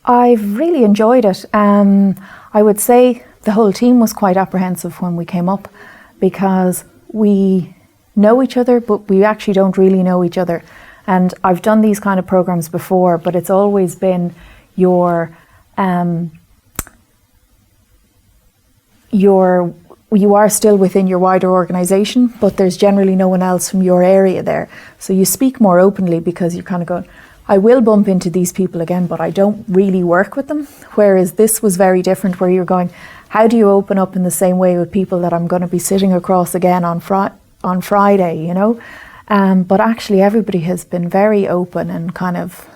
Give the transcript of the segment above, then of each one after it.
I've really enjoyed it. I would say the whole team was quite apprehensive when we came up because we know each other, but we actually don't really know each other. And I've done these kind of programs before, but it's always been you are still within your wider organisation, but there's generally no one else from your area there. So you speak more openly because you're kind of going, I will bump into these people again, but I don't really work with them. Whereas this was very different, where you're going, how do you open up in the same way with people that I'm going to be sitting across again on Friday, you know? But actually everybody has been very open and kind of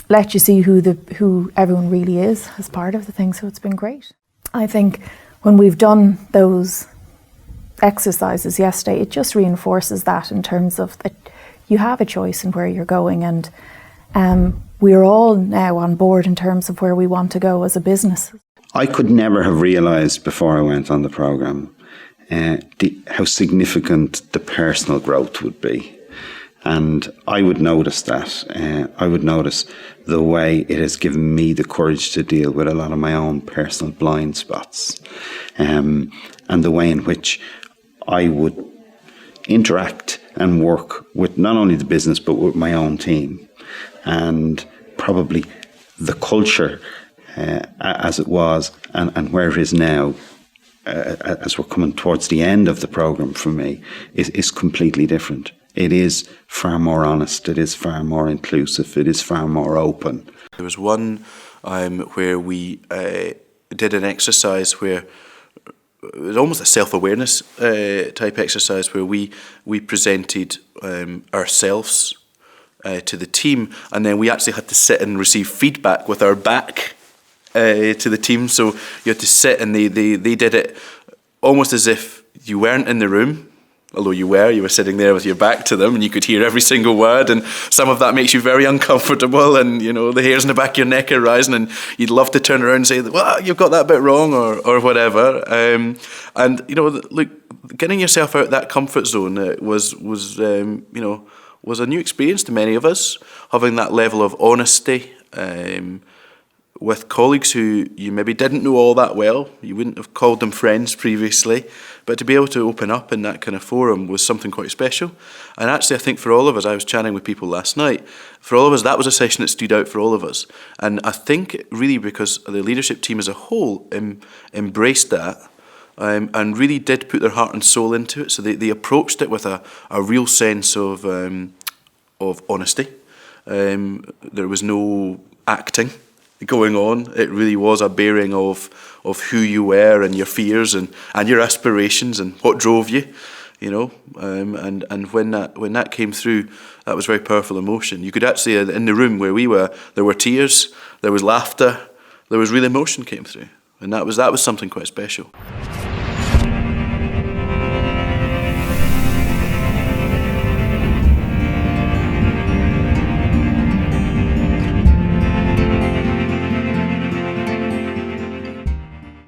let you see who everyone really is as part of the thing. So it's been great. I think when we've done those exercises yesterday, it just reinforces that in terms of that you have a choice in where you're going, and we're all now on board in terms of where we want to go as a business. I could never have realised before I went on the programme how significant the personal growth would be. And I would notice that. I would notice the way it has given me the courage to deal with a lot of my own personal blind spots, and the way in which I would interact and work with not only the business but with my own team, and probably the culture as it was and where it is now, as we're coming towards the end of the programme for me, is completely different. It is far more honest, it is far more inclusive, it is far more open. There was one where we did an exercise where it was almost a self-awareness type exercise, where we presented ourselves to the team, and then we actually had to sit and receive feedback with our back to the team. So you had to sit, and they did it almost as if you weren't in the room, although you were sitting there with your back to them, and you could hear every single word, and some of that makes you very uncomfortable, and you know the hairs in the back of your neck are rising, and you'd love to turn around and say, well, you've got that bit wrong, or whatever. And you know, look, getting yourself out of that comfort zone was a new experience to many of us. Having that level of honesty with colleagues who you maybe didn't know all that well, you wouldn't have called them friends previously, but to be able to open up in that kind of forum was something quite special. And actually I think for all of us, I was chatting with people last night, for all of us that was a session that stood out for all of us. And I think really because the leadership team as a whole embraced that and really did put their heart and soul into it. So they approached it with a real sense of honesty. There was no acting going on. It really was a bearing of who you were and your fears and your aspirations and what drove you, you know. And when that came through, that was very powerful emotion. You could actually, in the room where we were, there were tears, there was laughter, there was real emotion came through, and that was something quite special.